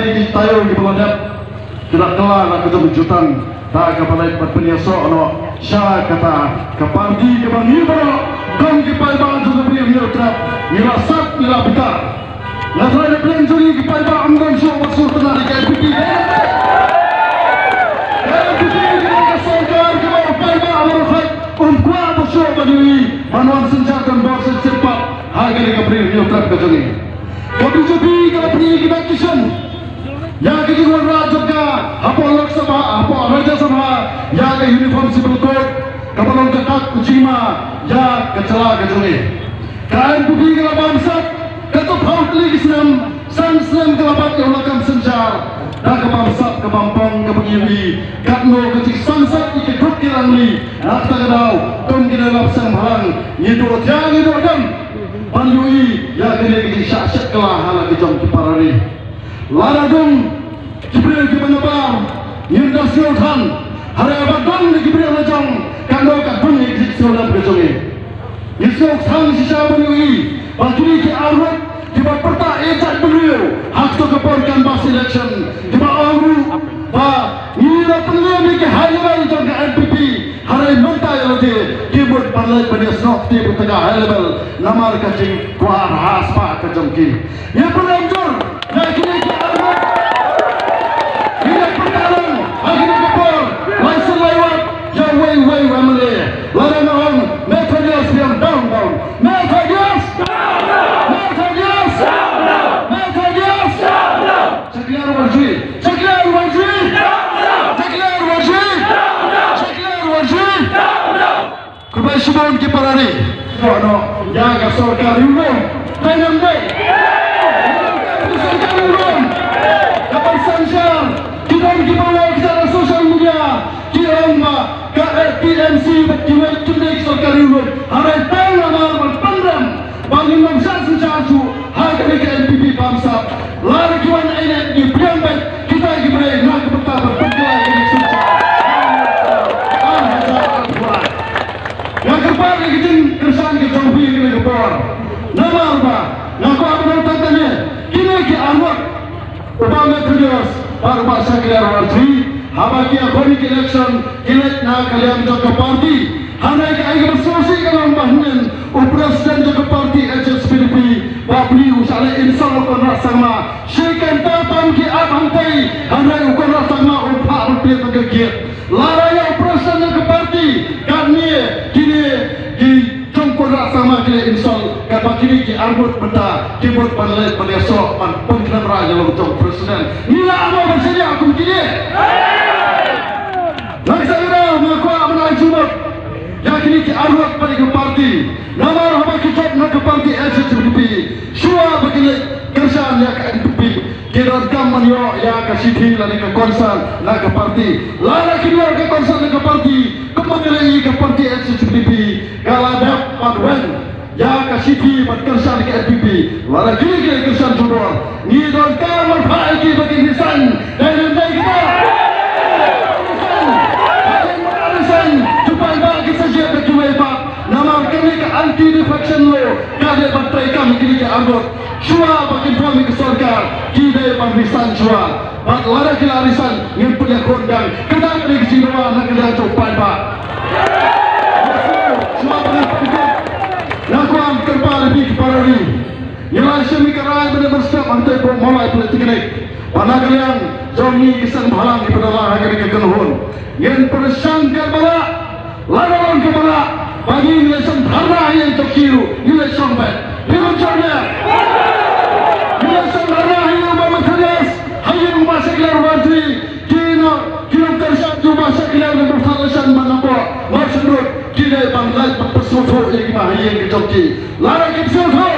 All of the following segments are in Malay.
ini tayo di peladap tidak kelar nak kejutan tak kapalai penyaso no sya kata keparti kebangi bro gong kipai bang juga beri trap nila sat nila bitar nasrani plan juri kipai bang amgon show maksud tenar di KPP kesolkar kipai bang amron fight kuat show bagi manuan senjata bos cepat harga di beri trap kejungi Kopi Jopi kalau pergi ke Bakishan yang ke Jiwan Raja ka apa Lok Sabha apa Raja Sabha yang ke uniform civil code kapalong kakak Kucima yang kecela kejungi kain pergi ke Labansat ketuk haut lagi senam san ke labat ke ulakam senjar dan ke Bamsat ke Bampang ke Pengiwi katno kecik sansat ike grup kirangli nak tagadau tum kira lapsang halang nyido tiang nyido dam Panjui ya kini kini syak kelah anak kejam kiparari. Laradung Jibril kipanyabar Yinda Sultan hari abadong di Jibril lejong kando kadung di Sultan kejongi. Yusuf sang sisa Panjui Panjui ki arwat tiba perta ejak beliau hak to keporkan bas election tiba awru ba ila pengen ki hayal jong ke NPP hari mentai lagi keyboard parlay pada snok ti tengah high level namar kacing kuar haspa kejongki ya penanjur ya kini ki arwat ini pertarung akhirnya kepor langsung lewat ya way family larang on Methodist yang down Methodist Sekalian wajib kebaisian kiparari no jaga sorkar umum tanam baik sorkar umum dapat sanjang kita kiparari secara sosial media kiramba KPMC berjiwai cundek sorkar umum harai tangan berpendam bangin bangsa senjaju harga ke NPP bangsa lari kiwan ainet di priambat kita gibrai nak betapa berpendam ini senjaju yang keempat kita kesan ke jombi ke kepor nama apa ngaku apa tentangnya kini ke anwar Obama Studios baru bahasa kelar warji habaki akoni ke election kilat na kalian joko parti hanai ke air bersosial kalau bahnen presiden joko parti HSPDP babli usale insal kon rasama syaikan tatam ki abhantai hanai ukon rasama upah rupiah tergegiat laraya presiden joko parti kami kini di jongkon rasama kini insal kata kini ki arbut benda kibut panlai panesok pan pengkram raja lojong presiden nila apa bersedia aku kini lagi saya mengaku menang jumat yang kini ki arbut pada ke parti nama rahmat kitab nak ke parti HSPDP syua bagi kerjaan yang ke NPP kira gaman yo yang ke siti lari ke konsan nak ke parti lari kini ke konsan nak ke parti kemana ke parti HSPDP kalau dapat wen yang ke siti buat kerjaan ke NPP lari kini ke kerjaan jodoh ni don kamar baiki bagi nisan dan kita supaya bagi saja berjual pak nama kami ke anti defection law kade bantai kami kini ke anggota syua bagi kami ke sorkar kita pemeriksaan syua bak lara ke larisan yang punya kondang kenapa di Cina nak kena copai pak syua bagi pekerjaan lakukan kerpa lebih kepada ini yang lain mikarai benar-benar setiap antai mulai politik ini pada kalian jomi kisah halang di pedalah hari ke kenhun yang persangka balak lawan kebalak bagi election dharma yang terkiru election baik election dharma yang Obama Studios hayang masuk kelar wajib kino kerja cuma sekilar berfalasan menapa maksud kita banglai persoto yang mahayang kejoki larang kesoto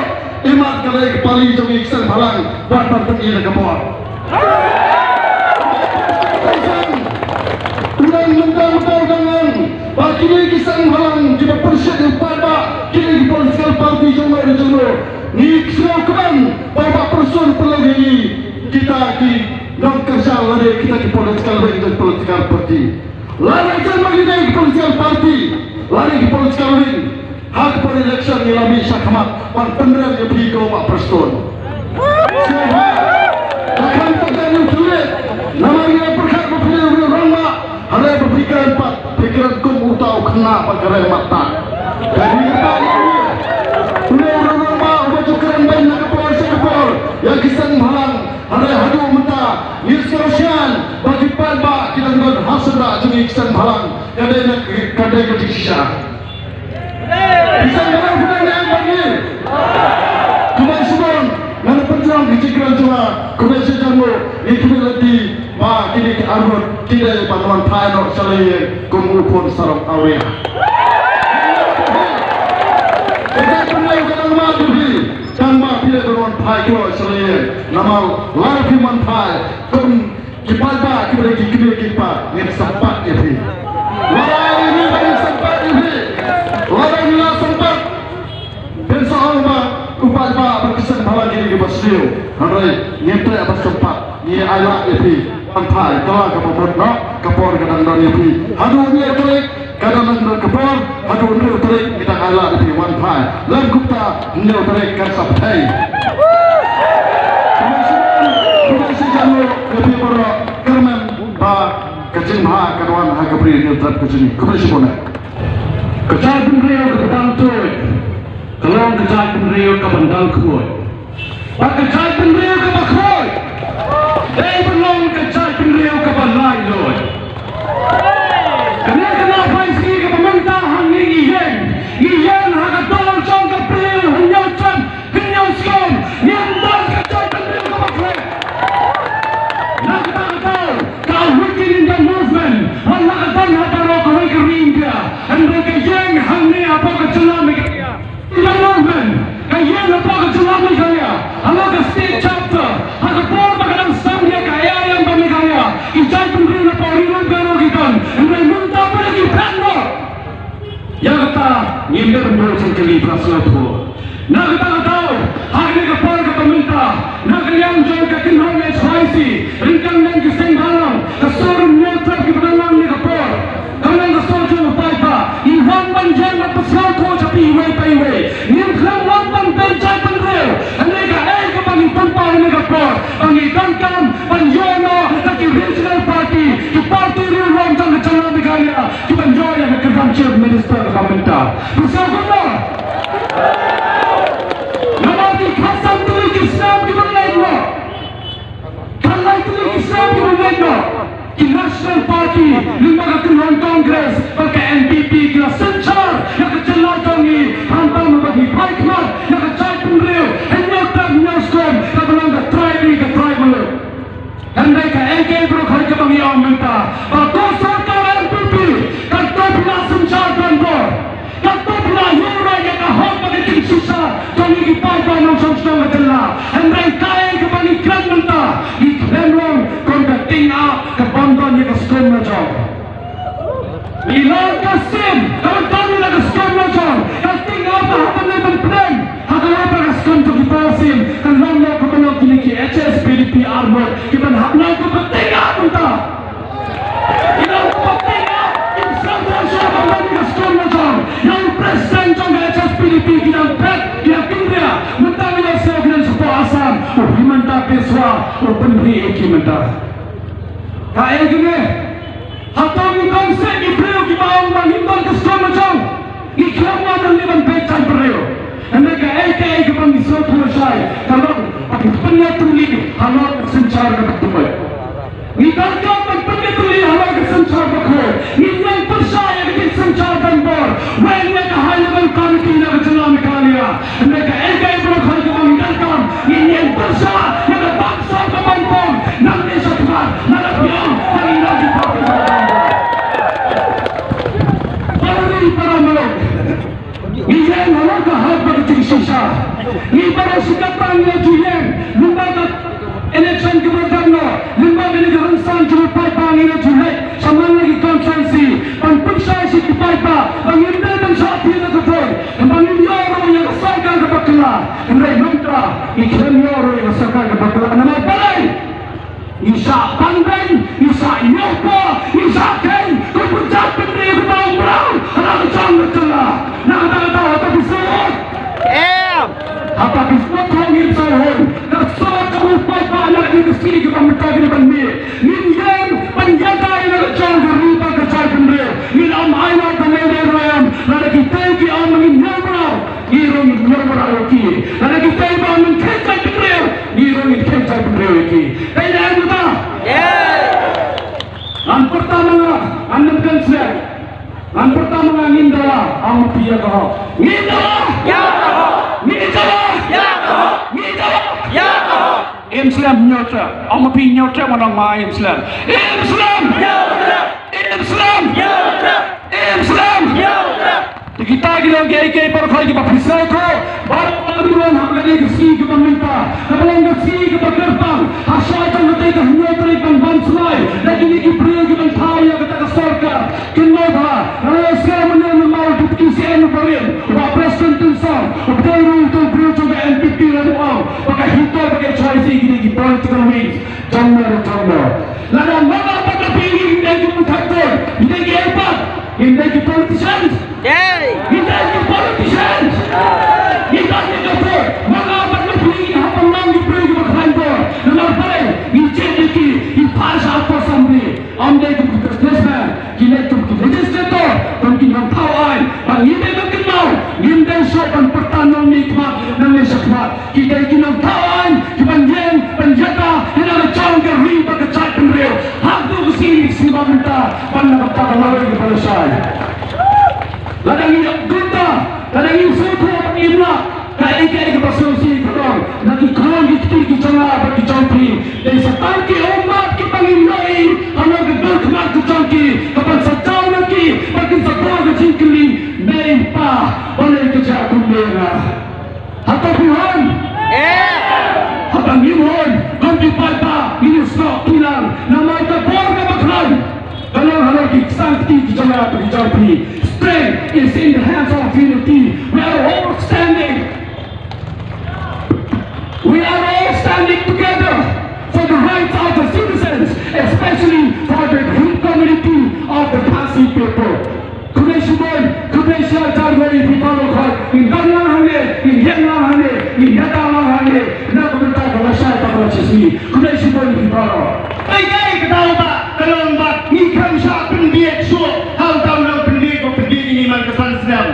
imat kalai kepali jomi kisah halang buat bertengir kepor ulang mentang-mentang dengan bagi ini kisah halang jika presiden pada kini di political party jono ni semua keban bapak person perlu ini kita di non kerja lari kita di political party lari jangan bagi di political party lari di political ring hak per election nilami syakmat pan penerang yang beri ke bapak person akan terjadi kena perkara mata. Jadi kita ini, orang mau baju keren main nak kepol, yang kisah malang, hari hadu mata, instruction bagi palba kita ngon hasra jadi kisah malang, kadai ketik sisa. Kisah malang bukan yang bagi. Cuma sebon, mana penjang kecikiran cuma, kebiasa jamu, itu berarti. Ma kini ke arut tidak panuan Thailand selain kumupun sarap awya. Kita pernah kadang maju di tanpa tidak panuan Thailand selain nama lagi mantai kum kipalba kita kipa yang sempat ini. Walau ini yang sempat ini, walau ini sempat. Dan soal upalba berkesan malam ini bersih. Hari nyata apa sempat ni ayat ini. Antai telah kepopor nak kepor kadang dari api. Hadu ni terik kadang dari kepor. Hadu ni terik kita kalah di wantai. Lain kupta ni terik kan sabtai. Kemudian sejamu lebih berat kerman ba kecil mah kawan hak beri ni terik kecil. Kemudian sebona. Kecil penriau kebandang tuai. Kalau kecil penriau kebandang kuat. Pak kecil penriau kebakoi. They belong to Church and Rio Kabalai, Lord. Kenapa isi kepemerintahan ini Iyan hagatol song Gabriel Hunyauchan Hunyauskon Niandan ke Church and Rio Kabalai. Nakatol kau wikin in the movement. Nakatol hataro kawai ke Rindia. And mereka yang hangni apa ke celami kaya. In the movement. Kaya apa ke celami kaya. Allah ke state chapter. Hagatol bagaimana sambil kaya yang kami kaya. Ijai pengguna porilan baru kita. Mereka minta apa lagi brando. Yang kata nyimber menurut kali praslo tu. Nak kata tahu hari ni kapal kata minta. Nak kalian jual kakin hong SYC. Ringkang dan kiseng halang. Kesuruh nyata kebenaran ni kapal. Kalian kesuruh jual paipa. Iwan banjir berpesal tu tapi iway pa iway. Nimklang wabang penjai penrel. Mereka kapal tumpah ni kapal. Pangitangkan panjono dari regional party. Di parti ruang jang kecala Meghalaya. Di panjono yang kekerjaan chief minister minta. Besar benar. Namati khasam tulik Islam di Malaysia. Kalai tulik Islam di Malaysia. Di National Party, 5 ketuan Kongres, pakai NPP kira sencar yang kecelakaan ini, hantar membagi baikmat yang kecai penriu, henyotan nyoskom, kabelang ke tribal. Dan mereka NK berkhari ke bangi awam minta, bahawa sarkar NPP, kata bila sencar dan bor, kata bila hura yang kahok bagi tim sisa, kami dipajak nang sangstong kejelah, dan mereka yang ke bangi kran minta, ikhlam long, kondating up, kebantuan yang keskom macam. Ilan Kasim, kawan-kawan yang keskom macam, kating apa hapan yang berplan, hakan apa keskom tu kita asim, kan lama kebenar kini ki HSPDP Armor, kita hakna ke penting apa entah. Kita penting apa, instruction siapa yang keskom macam, yang presiden jangka HSPDP kita pet, kita kindria, mentah kita seorang sebuah asam, himanta peswa, penri ekimanta. Kaya gini, hatau ni konsep ni beliau di bawah menghimbau keskom macam, ikhlas dan liban becai beliau. Mereka AKA kepada Islam Tuhan kalau penyatuli halal sencar kebetulan. Kita kan penyatuli halal sencar betul. Ini yang percaya dengan sencar dan bor. Wahnya kehalangan kami tidak berjalan Meghalaya. Mereka AKA berkhari kemenggangkan. Ini yang percaya dengan bangsa kemampuan. Nanti setelah narapian dan ilah kita. Para meluk. Ia malah kahal berjadi susah. Ia para sikap panggil juyen. Lembaga election keberagaman. Lembaga negara san jurupai panggil juyen. Sama lagi konsensi. Panpusai si kipaipa. Pangindal dan saat ini ketul. Pangindal yoro yang kesalkan kebakalan. Kemudian mantra. Ikhlam yoro yang kesalkan kebakalan. Nama balai. Isa pandai. Isa nyopa. Isa ken. Kepuncak pendiri kebawang berang. Anak kecang kecelah. Nak tahu apa disebut? Apa disebut hongir sahur? Nak soal kamu papa anak ini kesini kita minta kena banding. Minyan penjaga yang kecang riba kecang pendiri. Minam ayat pendiri ang mapiya ka ho. Ngitawa! Ya ka ho! Ngitawa! Ya ka ho! Ngitawa! Ya ka ho! Islam nyota, ang mapiya nyota manang ma Islam. Islam! Nyota! Islam! Nyota! Islam! Nyota! Kita gilang gay para kau kita pisau ko. Baru pengadilan hak lagi kesi kita minta. Kemudian kesi kita gerbang. Hasil yang kita itu hanya terikan bansulai. Lagi ni kita kita tahu yang kita kesorkan. Kenapa? Karena sekarang menang mau dipikirkan berin. Wapres tentusan. Betul untuk berjuang NPP lalu am. Pakai hitam pakai choice ini di political wings. Jangan. Lalu mana pada pilih ini kita takut. Ini apa? Ini politicians. Kita ini politicians. Kita ini dokter. Maka apa yang pilih apa yang diberi ke kantor. Kenapa? Ini jadi ini pas apa sampai. Anda itu businessman. Kita itu legislator. Dan kita tahu ay. Dan ini kenal. Kita sopan pertahanan nikmat dan nesakmat. Kita ini tahu ay. Kita yang penjata. Kita ada canggih riba kecat penreal. Hak tu kesini semua minta. Pandang kata lawai kepada saya. Ladang ini gunda, ladang ini suka imla, kaya kepasosi korang, nanti korang kita jangan bagi jampi, dan setan ki umat kita ngimlai, anak gedor kemat jampi, kapan sejauh lagi, bagi sejauh kecingkeli, mempa, oleh kerja kumbera. Hatta Tuhan, hatta Tuhan, ganti pada ini stok hilang, nama terpor kemaklan, kalau halal kita jangan bagi jampi. Strength is in the hands of unity. We are all standing together for the rights of the citizens, especially for the community of the Khasi people. Kudesia Jarwari people in Bangla Hane, in Yamla Hane, in Yatama Hane, never the type of a shot of Chesney. Kudesia people. Ay, ketahu tak? Kalau mbak, ni kan siapa pendidik so, hal tahu nak pendidik ini man kesan senam.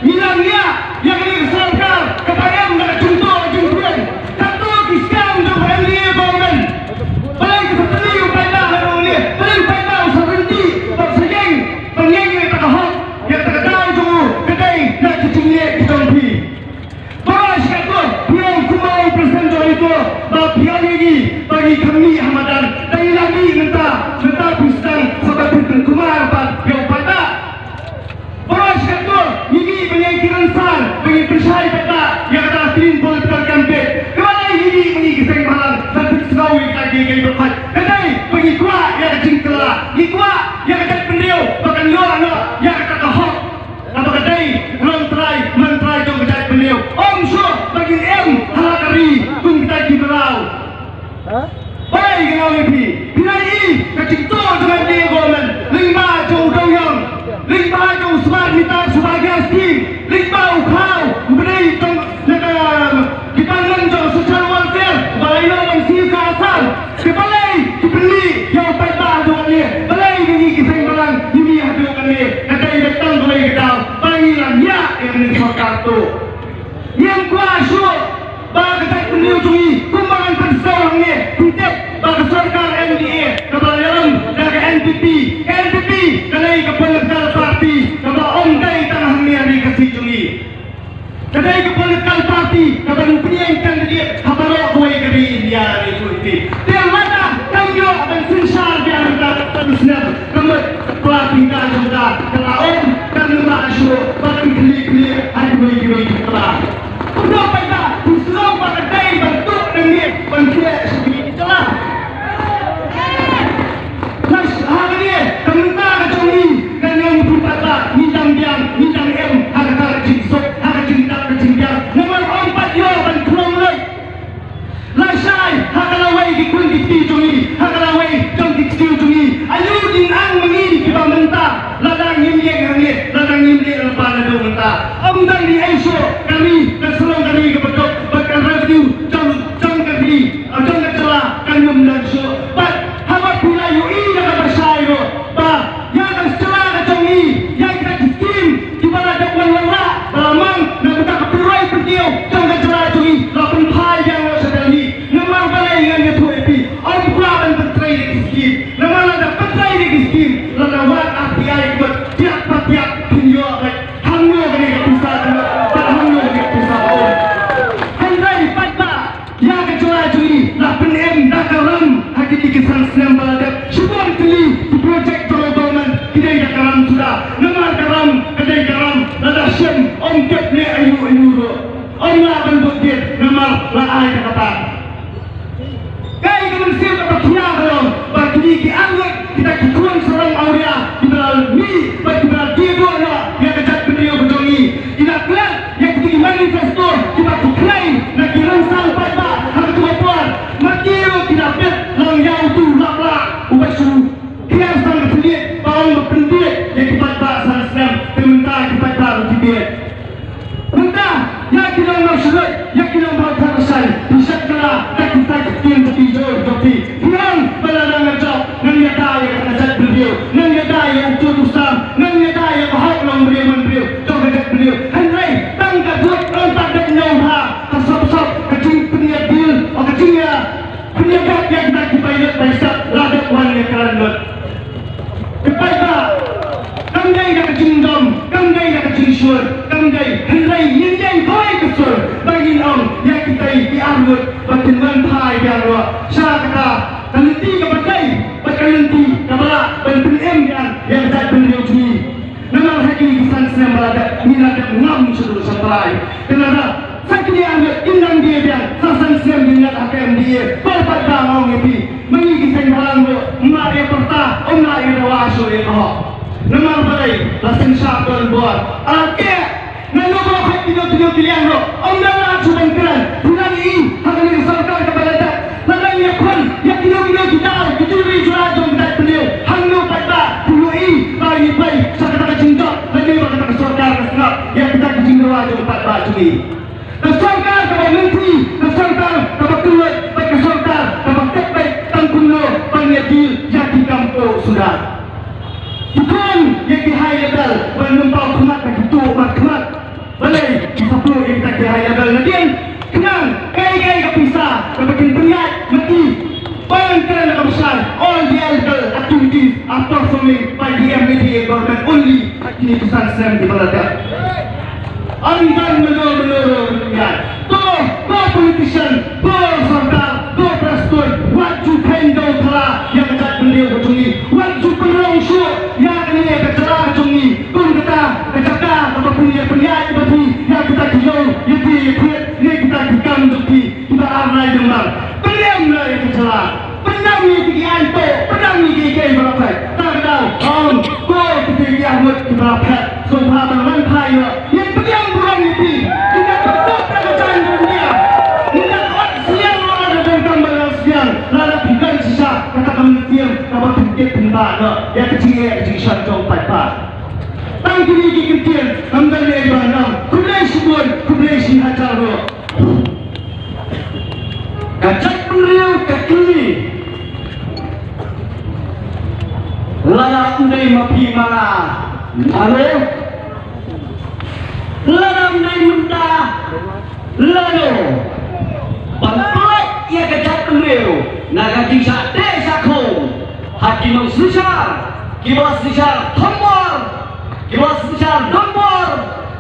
Hilangnya yang ini kesankan kepada yang nak contoh jumpuan. Satu kisah untuk family bangun. Paling keseteli upaya hari ini. Paling upaya usaha berhenti. Bersegeng, penyanyi tak hak, yang tak tahu tu kedai nak kecilnya dijampi. Baras kata, yang kumau presiden itu, tapi yang ini bagi kami Hamadan. Dan lagi minta pisang sebab kumar yang pada. Baras kata, ini penyakiran sar, bagi percaya kata yang kata timbul terkampet. Kemana ini bagi kisah malam dan bersegawi lagi kali berkat. Kedai bagi kuat yang cingkela, ini kuat yang kata pendiau, bahkan luar yang kata kahok. Apa kedai mentrai tu kata pendiau. Om syur bagi halakari pun kita diberau. Baik kenal lebih. Bila ini kecintau dengan dia government. Lima jauh doyong. Lima jauh smart meter sebagai skim. Lima ukau. Beri kita lanjut secara welfare. Balai lawan sisa asal. Kebalai dibeli yang petah dengan dia. Balai ini kisah malang. Ini ada dengan dia. Kadai datang balai kita. Balai ya yang disokar tu. Yang kuasa. Bagi kita menyujui kumbangan persoalan ini. Tidak bagi serkar MDA. Kebayaran dari NPP. NPP kadai ke political party. Kepada ondai tanah ini yang dikasih kadai ke political party. Kepada penyiapkan dia. Kabarok kuih kari India dari Sulti. Dia mana tanggung dan sensar dia hendak terusnya. Kemudian pelatih juga. Kalau om dan lima asyur. Bahkan keli-keli. Hari kuih telah. Kenapa tak? Islam pada day bentuk dengan bentuk seperti itulah. Hari ini kementar kacau ni dan yang berkata nidang diam, nidang em, harga cincok, harga cinta kecintian. Nomor 4 yo dan kurang lagi. Lasai harga lawai dikun diktiungi, harga lawai jom diktiungi. Ayu dinang mengini kita mentar, ladang himye kami, ladang himye lepas ladang mentar. Amdan di esok kami. basu hias sang terlihat bau berpendidik yang kepat bahasa Islam kementah kepat baru tibiat mentah yang kita maksudnya yang kita maksudkan bisa kena tak kita kecil tapi jauh tapi hilang balalang ngajak nangya daya ngajak beliau nangya daya untuk usam nangya daya bahag long beliau coba ngajak beliau henry tangga buat ontak dan nyawha kasap-sap kecing peniat bil o kecingnya peniagat yang tak dipayat baisap ladak wannya keranut kepada kamdai nak kecing dom kamdai nak kecing syur kamdai henry yinjai baik kesur bagi om yang kita diarut batin mantai biarwa syakata kalenti kepadai kalenti kabala ben yang tak beliau sini nama haki kisan senang berada minat ngam seluruh sampai kenapa sakitnya ambil indang dia biar sasan senang minat akan dia berpat bangau ngepi mengikisan halang lo mak dia pertah mak dia rawasu dia kau nama balai lasen syakul buat alke nano kau hati dia pilihan lo dah lah cuman keren bulan ini akan diserahkan kepada tak nadai yang pun yang kita kita jual jom tak beliau hangno pada pului bagi baik sakata cinta lagi pada kesorkan kesenap yang kita jinggawa jom tak baju ni kesorkan kepada menteri kesorkan kepada keluar baik kesorkan kepada tekbek tangkuno pangyatil jadi kampung sudah bukan yang dihayal menumpau kemat begitu kemat balai kita perlu yang kita dihayal nadian kenang kai kepisah kebagian pengat mati Pangkalan besar, all the illegal activities are performing by the MBDA government only. Ini pesan Islam di Malaysia. Angan menurut to politician, to serta, to preston, wajib handle telah yang tak beliau berjungi, wajib berlangsung yang ini bercelah berjungi, pun kita kecaka ataupun yang penyiar bagi yang kita jauh, yang kita dikam bagi kita arnai dengar. Beliau yang kecelah. Penang ni tinggi anto, penang ni gigi berapa? Tak tahu. Kau tinggi Ahmad berapa? Sobat bermantai yang penang bulan ini. Kita tetap berjalan dunia. Kita kuat siang ada tentang balas siang. Lalu bukan sisa kata kementerian dapat tinggi tentang yang kecil sanjung pada. Tang kiri kecil, ambil lagi banam. Kulai subun, kulai si hajar. Kacak beliau kekili. Layak ndai mapi mana, lalu lalam ndai menda, lalu bantuan ia kejat beliau, naga kisah desa kau, hati mau susah, kiwas susah tombol, kiwas susah tombol,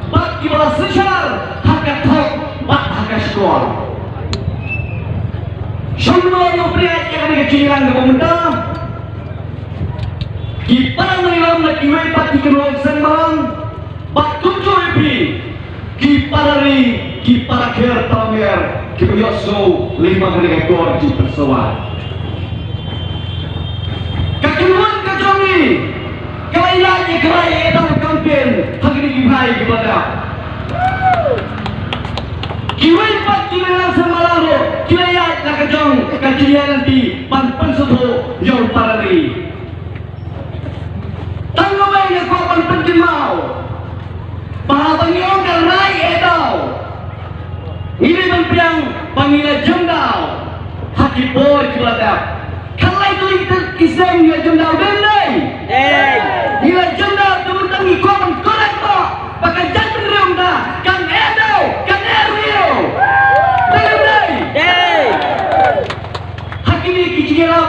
bak kiwas susah, hakat tok, bak hakat skor. Semua yang pria yang ada kecilan ke pemerintah. Kita mengilam lagi wepat di keluar sembang, batuk joipi, kita akhir tamer, kita yosu 5 kali ekor di pesawat. Kekeluan kejongi, kelainan kelai dalam kampen, hari ini gimai kepada. Kiwepat di dalam sembalalu, kilayat nak kejong, kecilian nanti, pan soto, jauh parari. Tanggapan yang kau penjemau, pahabang yang kerai edau. Ini mempiang panggilan jendau, hati boy keladap. Kalau itu kisah yang jendau bendai, nilai jendau teman-teman kau korek kok, pakai jantung riung dah, kan edau, kan eriu, bendai. Hati ini kicirap,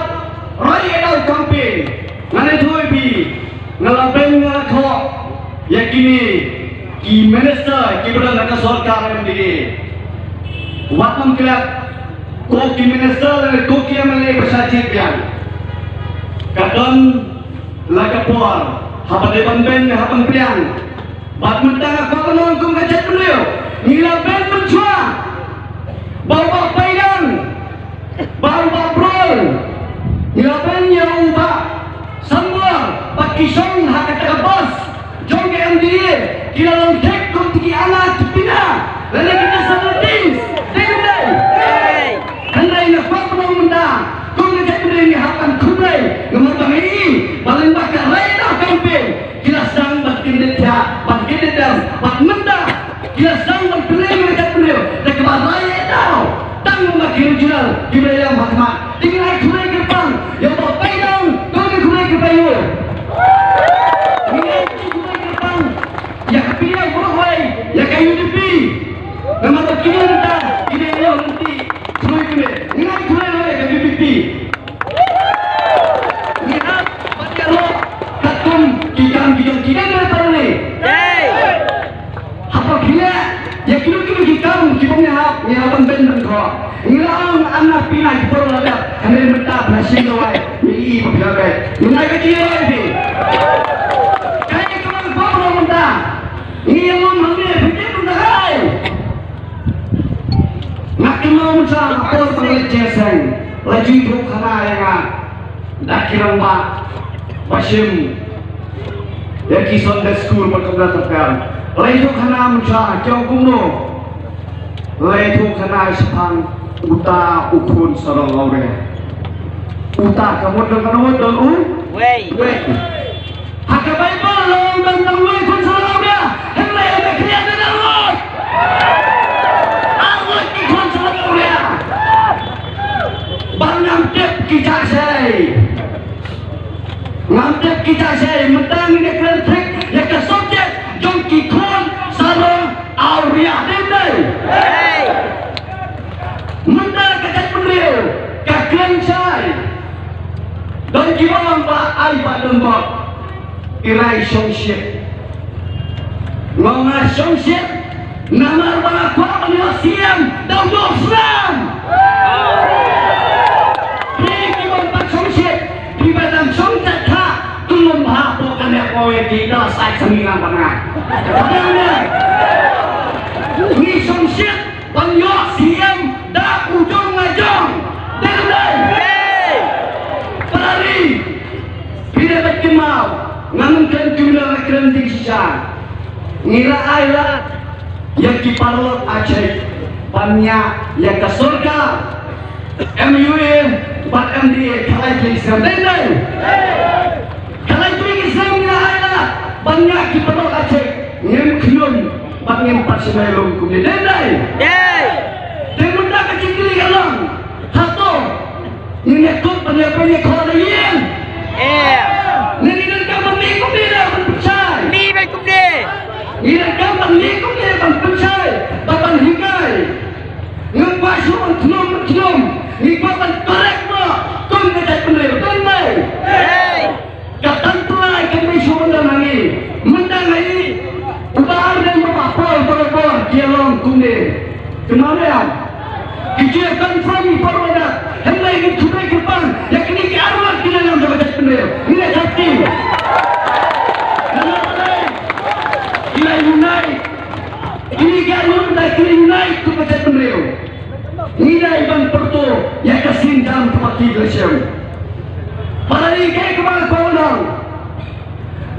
rai edau campaign, mana tuh bi. Ngalaben ngakok yakini ki minister ki berada ke sarkar MDA wakam kelak ko ki minister ko ki MLA bersajid pian kadon lagapor habade banben habang pian bat mentang ko penong kung kajat beliau ngalaben mencua bawa paidan bawa prol ngalaben yang ubah semua pakisong hakat bos jong ke MDA kita longkek kau tinggi anak pina lalu kita sabatis Hendai nak apa menang kau ngejak beri ni hakan kubai ya kilo kita kita nyahap nyahapan benden kok ngilang anak pinai perlu ada kami mentah nasi lawai ini berjaga menai kecil ini kayak kemana perlu mentah ini yang mengambil begitu mendarai makin mau mencah apa pengelecehkan laju itu karena yang dah kira mak Basim ya kisah di school berkeberatan laju karena mencah jauh kuno laju karena sepang uta ukun sarang laure uta kamu dengan dulu wei haka Bible lo dan ukun sarang laure hendak ada kelihatan Allah Allah ikut sarang laure banyak tip kita say ngantep kita say mentang ini kelentek ya ke subjek jom kikon sarang auria dendai mentang kacat penril kaklen say dan gimana pak ay pak lembak irai songsyet ngonga songsyet namar bang aku menilai siam dan dosram di badan songset ha tulung hapo kami kowe di dasai seminggu pernah padahal ni songset panyo siam da ujung ngajong dendai pelari bila berkemau ngamkan jumlah keren di sisa ngira ailat yang kiparlot Aceh panya yang ke surga MUA buat MDA kalai tu Islam dendai kalai tu Islam ni ailat banyak kiparlot Aceh ngem kelun buat ngem pasimai lom kumni dendai dengan dah kecil kiri kalang satu ini ekor penyapanya kalau yen ini nak memikul dia berpercaya ni berikut dia ini nak memikul dia berpercaya bapak hikai ngapa suruh telum ni bapak korek mo kau kata penerima tendai kata tulai kami suruh mendangi ubah dan berapa dia long kumni kemudian kita confirm perwada hendak ingin cubai kepan yang kini ke arwah kita dalam jabatan penerima ini sakti kita unite ini gayung dan kita unite jabatan penerima ini dah ibang pertu yang kesin dalam tempat kita siam pada ini kayak kemana kau orang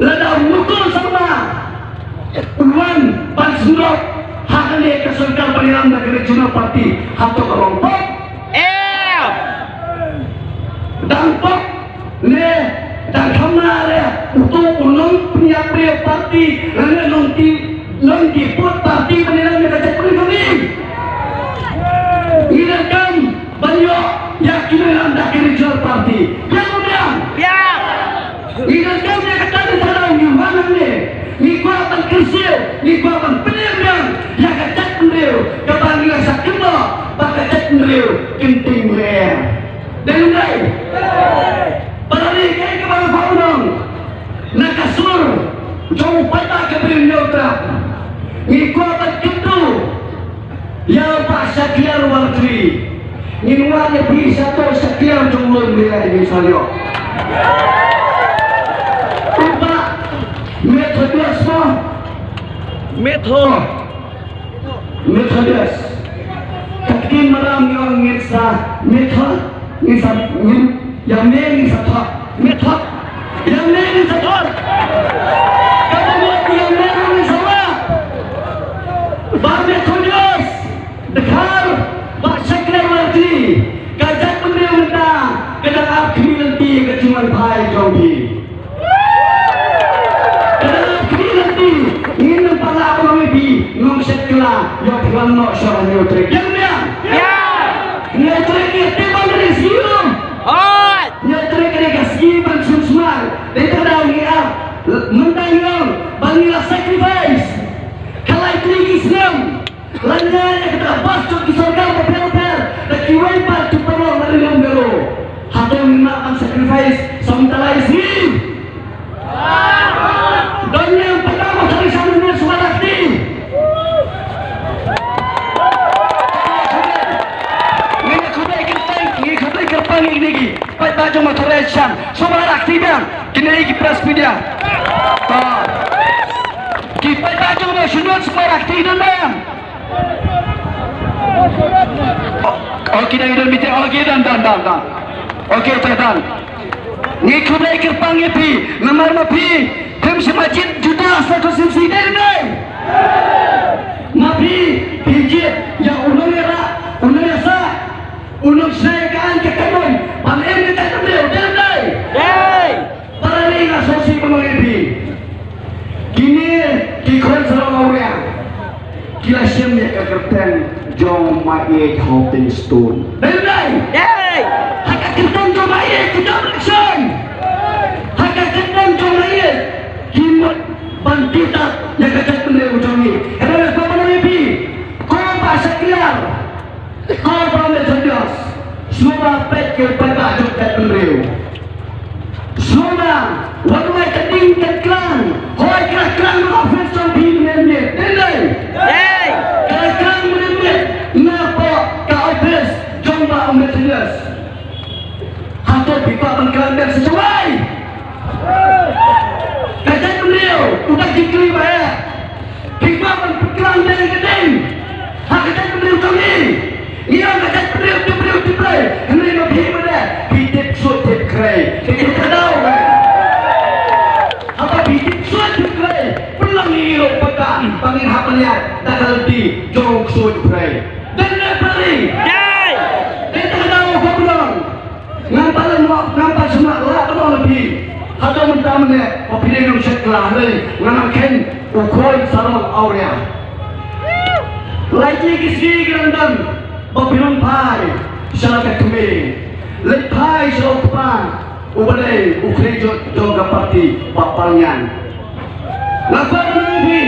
lada mukul sama uang bansurok hak dia kesulkan pilihan negeri Regional Parti atau kelompok dampak le dan kamera untuk ulung penyiapnya parti lalu nanti put parti pilihan negeri Regional ini kan banyak yakinan negeri Regional Parti yang kemudian ini kan dia kata di dalam gimana ni kuatan kersil ni kuatan penerimaan yang kacak peneriu kebangilan sakima baka kacak peneriu kenting leer dan mulai parali kaya kebang faunong nakasur jauh patah kebering neutra ni kuatan kentu yang pak Syakir Wartri ni nuanya bisa to Syakir jumlun nilai misalnya Methodist Methodist kakin maram yang ngisa method ngisa yang ngisa thot method yang ngisa thot kamu yang ngisa wa ba Methodist dekar ba Syakir Wartri kajak pemerintah kadang akhir nanti kecuman bhai jauhi yang bukan nak syarah neutrik yang dia neutrik ni timbang dari sium neutrik ni kasihan susmar dia terdaun dia mentanggung bangilah sacrifice kalau itu Islam lainnya yang kita pasuk di surga berpel-pel dan kiwaipat tu perang dari lembelo hati mengenalkan sacrifice sementara Islam dan yang pertama dari sana suara hati baju motoration sobat aktifan kini ki press media kita baju nasional sobat aktifan dan oke dan bitte oke dan oke dan ngikut kerpang pi nomor mapi tim semacam juta satu sisi dari mapi pijit yang unang saya kan kekanun panen kita beliau dan para ini asosiasi pengelola kini kikon serang orang kila siam ya kerten jong mai hopping stone dan haka kerten jong mai tidak berkesan haka kerten jong mai kimot bantitat yang kacau beliau jongi kerana apa mengelola kau bahasa kelar kau pramil cerdas semua pekir pada jokat beliau semua wadai keding kedang hoi kerang office champion menit denai kerang menit napa ka office jomba umetnas hato pipa pengkalan sesuai kacau beliau udah dikli bayar pipa pengkalan dari keding hak kacau beliau kami ia kacau beliau diplay henry mabhi mana pitip sotip kray pitip kadau apa pitip sotip kray pulang ngiro pagka pangin hapanya takal di jong sotip kray dan nepari dan kadau ko pulang ngampal semua lah kadau lebih hadau mentamne opini ng seklah le nganaken ukoy sarong aurea lagi kisi grandam Opinion pai, syarakat kami, lepai syarakat ubadai ukrejo joga parti papangan. Lakukan menunggu,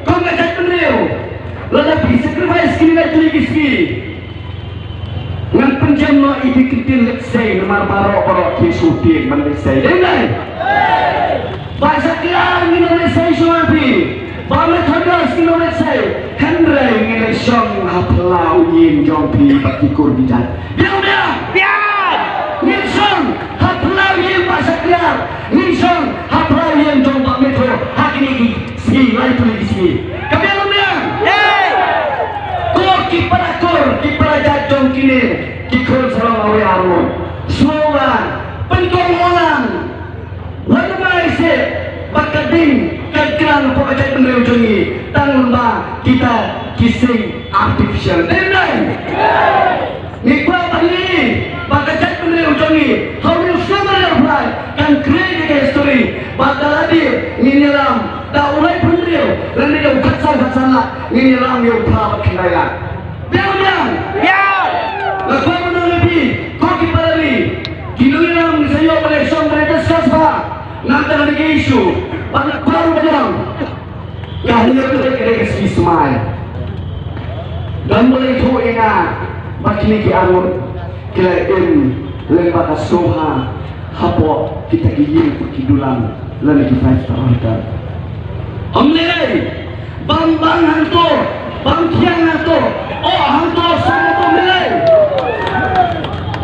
kau ngajak beliau, lelaki sacrifice kini nak tulis kisi. Ngan penjam no ibi kitin letsay, namar baro kisutin menletsay. Dengar? Bahasa kelar ngino letsay suapi. Bamet hadas kino letsay. Henry ngilai syong haplau yin jompi bakikur bijat. Biar. Nilsong haplau yin bahasa kelar. Nilsong haplau yin jompa metro. Hakini segi lain tu lagi segi. Kabiar biar. Kau kipara jajong kini kikul serang awe arun. Slogan pentong orang. Wadamai se bakading kadang pokoknya benda ujongi tangga kita kissing artificial denai nikwa bagi bakal benda ujongi how you sugar apply kan create a history bakal hadir nginiram dah ulai benda dan dia ukat-ukat nginiram yang prabat kendaya biar lakwa benda lebih kau kipalari kinuiram sayo pada song pada sasba nanti ada isu pada baru bilang yang dia tu dia kasi smile dan mulai tu ina bakini ki arun kila lembaga soha hapo kita gigi kidulang lalu kita istiharkan amnilai bang hantu bang tiang hantu oh hantu sama tu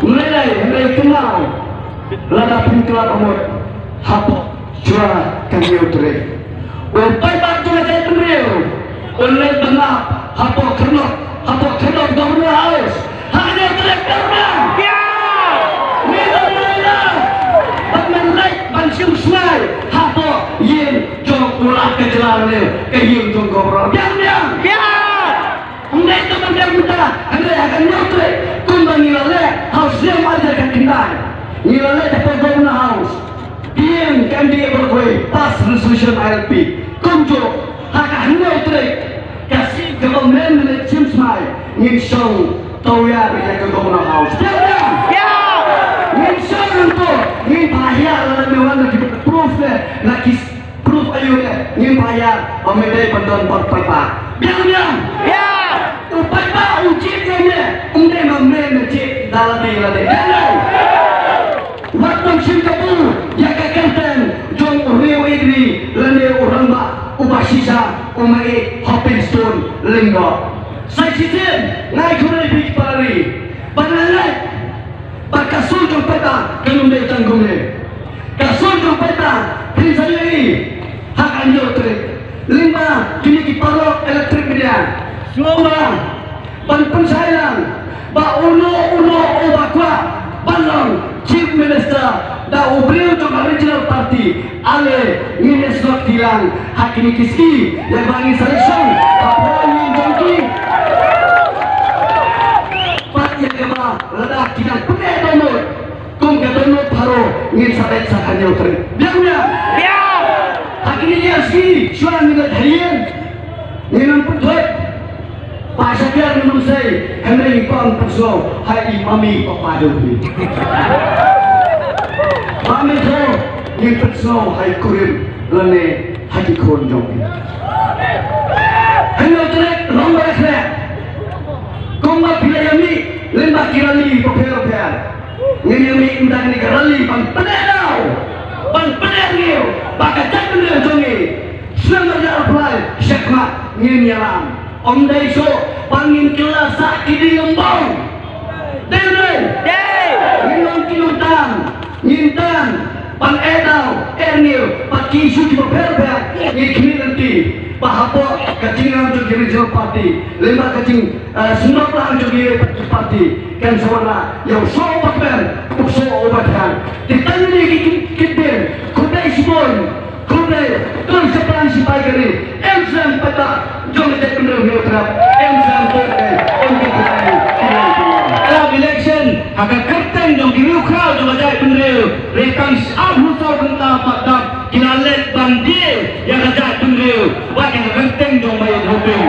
mulai kenal lada pengkelap amut hapo curah kami utare upai batu aja beliau oleh benap hapo kenok gubernur haus hanya direkturnya nilai pengenai bansiung sungai hapo yin jong ulah kejelang ke yin jong gubernur biar Undai teman dia muda, anda akan nyutre kumbang nilai haus dia malah akan kendai nilai dapat gubernur haus Yang kan dia berkuih pas resolution ILP kunjuk haka hendak trik kasih government milik James Mai nginsong tawar ya ke governor house nginsong untuk ngin bayar dalam dewan lagi proof lagi proof ayunya ngin bayar pemedai penton berpepa biar upai ba uji dia undai memang uji dalam dia waktu Singapura ya kekenten jong Rio Idri lene orang ba ubasisa umai hopping stone linggo saya citin naik kuda di pari banalai kasul jong peta kanum de tanggung ne kasul jong peta prinsali hak anjo tre lima kini ki parok elektrik media semua ban pensailan ba uno obakwa balong chief minister da ubriu jong original party ale ngines nok tilang hak ini kiski yang bangi selection apa yang jongki yang kema ledak tidak punya donor kum ke donor paro ngin sabet sakanya utri biar akhirnya dia ski suara ngin harian ngin putut pasal biar minum saya henry kong perso hai mami kok padu mami so ngin perso hai kurim lene hati kon jongki henry trek lomba trek kumma pilayami lembak kirali popel-popel ngini indah ni kirali bang penedau bang penedau baka jangan dia jongi selama dia apply syakmat ngini alam om dai so bangin kelas sakit di lembong dene nginon kinutan ngintan bang edau ernil paki suci popel-popel ngini nanti bahapo kacing untuk regional party lima kacing semua pelan juga party kan semua yang sobat ben ukso obatkan ditanya ni kitben kudai sibon kudai terus sepelan sipai kari emsam peta jom kita kendor neutrap emsam kudai untuk kudai dalam election akan kerten jom diriu kau jom ajai pendiriu rekang abu sau kenta patap kinalet bandir yang ajai pendiriu buat yang kerten jom bayar hoping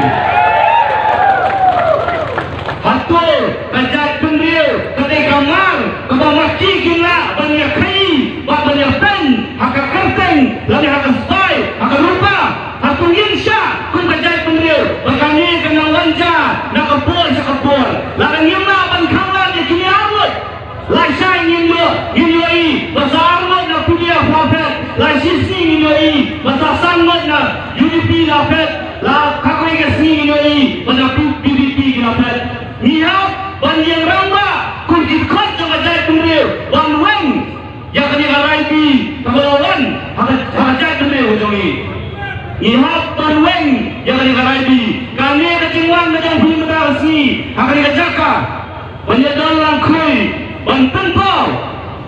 hatul ajai pendiriu ketika mang kebang maki kina banyak kai buat banyak pen akan kerten lalu akan spy akan lupa hatul insya kun ajai pendiriu bakani kena wanja nak kapur sakapur lalu nyama ban kawan dia kini arut lai sai ngin bahasa arut nak punya prophet lai sisi ngin bahasa sangot na UDP lapet la kakoi ke sini ngin bahasa PDP lapet niap ban yang ramba kun dikot jong ajai pendiriu wan weng yang kini garai bi kebalawan ajai pendiriu jongi niap ban weng yang kini garai bi kami kecingwan kecing bumi merasi akan dikejaka penyedal langkui banten pau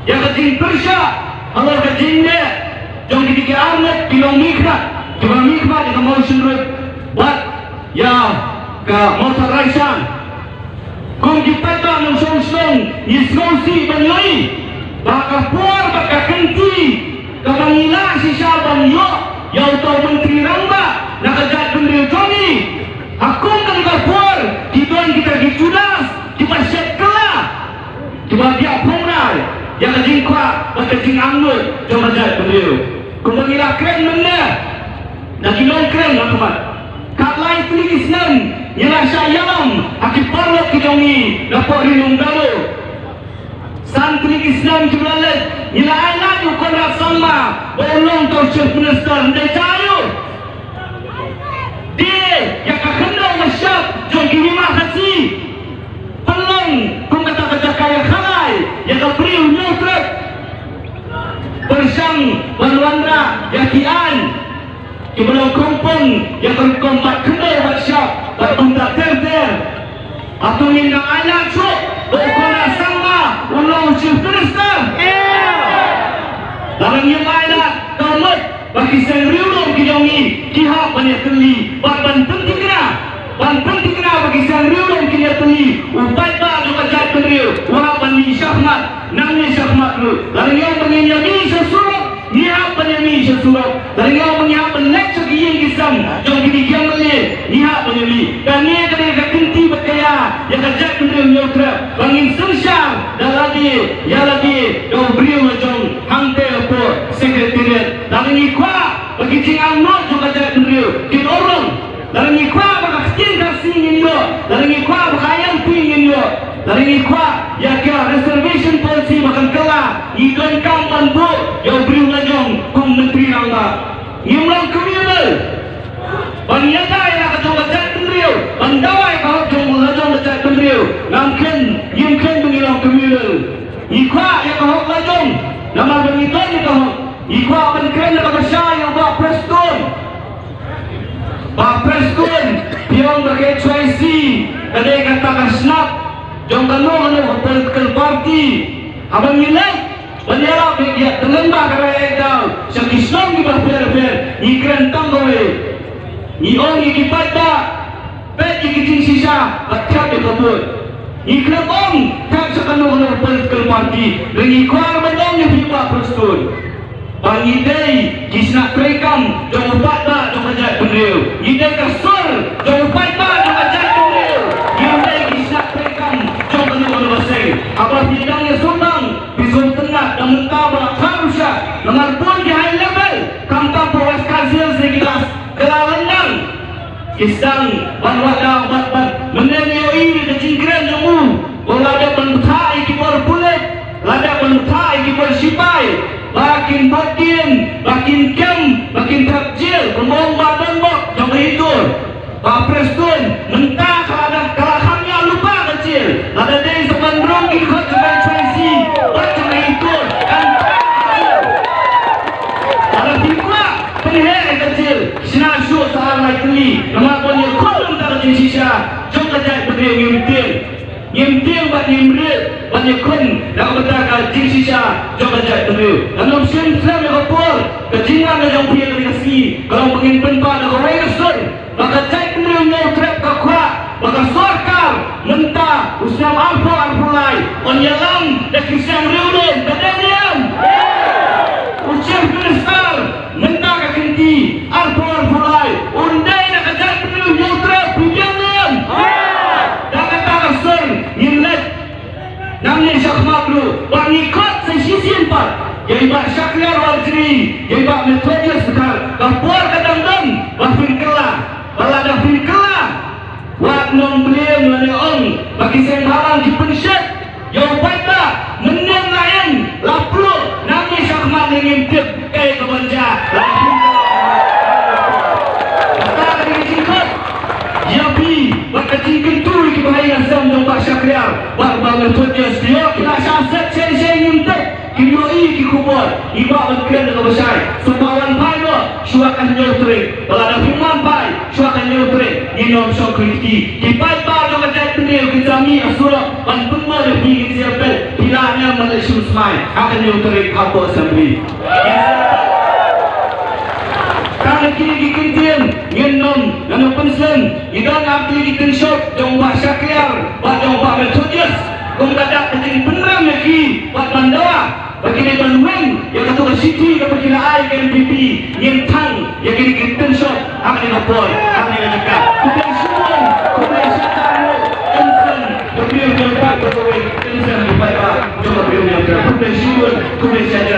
yang kecing persya kalau kecing dia jom dikiki armet pilong mikmat yang mau sunrut buat ya ke motor raisan kung kita nang song yisgosi banyoi baka puar baka kenti kabangila si Syaban yo yau tau menteri ramba nakajat pendiri Johnny akung kan puar dibuang kita gijudas dipasyat kelah dibagia pungal yang kejingkwa berkejing anggut jom ajat pendiri kabangila keren mana nak kilong keren lakmat kat lain tulis Islam ialah syayam akib parlok kijongi dapat rinung galuh santri Islam jumlalet ialah ayat ukon sama bolong tau chief minister ndai cayu dia yang kakendong masyarakat jom kini makasih pelong kung kata-kata kaya khalai yang kapriu nyutret bersang balwandra yakian kebelong kompon yang berkompat kendai workshop beruntak ter atau minang ayat so berkona sama ulang chief minister dalam yang ayat kamat bagi saya riulong kijongi kihak banyak teli ban penting kena bagi saya riulong kini teli upai ba juga jat kendriu wah bani syahmat nangni syahmat lu lalu yang menyami sesurat niat penyami sesurat lalu yang menyami lecture yang kisam jom kini kiam beli niat penyami dan ni kena kenti berkaya yang kejat kendriu nyutra bangin sengsang dah lagi dau beriu macam hangte apa sekretariat lalu ni kuah bagi cingang not juga kejat kendriu kin orang lalu ni kuah bagi kecil kasih ingin yo lalu ni kuah berkayang ingin yo lalu ni kuah ya kira reservation policy makan kelah ikon kampan bu yang beriu lajong kum menteri rangga ngimlang komunal banyata yang kacau kejat kendriu bandawai kau jom lajong kejat kendriu ngimken mengilang komunal ikwa ya kahok lajong nama bengitan ya kahok ikwa benkren ya kabasya ya Pak Preston Pak Preston piang bagai choice kadai katakan snap jong kanong political party abang nilai bendera media dengan bagai daw sa Islam di berfer ikran tanggawe iong ikipada pet ikitin sisa atap ikabut ikran om tak sa kanong political party dan ikwar bandang ni Pak Preston pangidai kisna trekam jong upada jong ajat bendera idai kasur jong upada jong ajat bendera idai kisna trekam jong kanong baseng apa bidangnya sumbang pisau tengah dan mentaba harusnya nomor pun di high level kampung Polres Kasil segilas kelalendang kisang banwada bat menenioi ke cingkren jemu bolada bentai kipor pulet lada bentai kipor sipai makin kem makin terjil kembang badan bok jong hidur Pak Preston mentah kalahannya lupa kecil ada dari sebandrong ikut sebagai choice baca itu kan ada tiga penihar kecil sinasuk sahar lagi nama punya kolom tak ada sisa jom kerja berdiri nyimtil buat nyimrit banyak kun nak berdagang jin sisa jom kerja berdiri dalam Islam yang kapur kejingan yang punya kasih kalau ingin penpa nak rasul maka cek beliau mau trap kakwa maka sorkar mentah usam alfulai on yalam dan kisah riudon badaniam ucap minister mentah kakinti alfulai undai nak cek beliau mau trap bujangam dan kata rasul nyilat namanya syakmat dulu wangikot sesi empat yaitu syakliar wajri yaitu metodis sekal kapur kadang-kadang wafin kelah balada finkala wak nom beliau meneong bagi sembarang di pensyat yang pada menang lain laplu nami syakmat ngintip kebanja kata dengan singkat yapi baka cingkin turi ke bahaya sam dong pak syakriar wak bangun tujuh dia kena syaset saya ngintip kinoi kikubur iba berkira dengan besar sembawan payo syuakan nyotrik balada firman pai syuakan nyotrik nyinom syukriti kipai pa dong ajat bendil kitami asura ban pemar di siapel hilangnya Malaysia Semai akan nyotrik apa assembly karena kini dikintin nyinom nano pensen idang abdi dikinsyok dong pak syakriar pak dong pak metodius kung dadak kecil beneran lagi buat bandawa bagi dia bantuan yang ketua city dapat kira ke MPP nyentang yang kini kita shot akan dilapor akan dilakukan kita semua kita satu insan beliau berkat berkawin insan berbaik coba beliau yang kita semua kita saja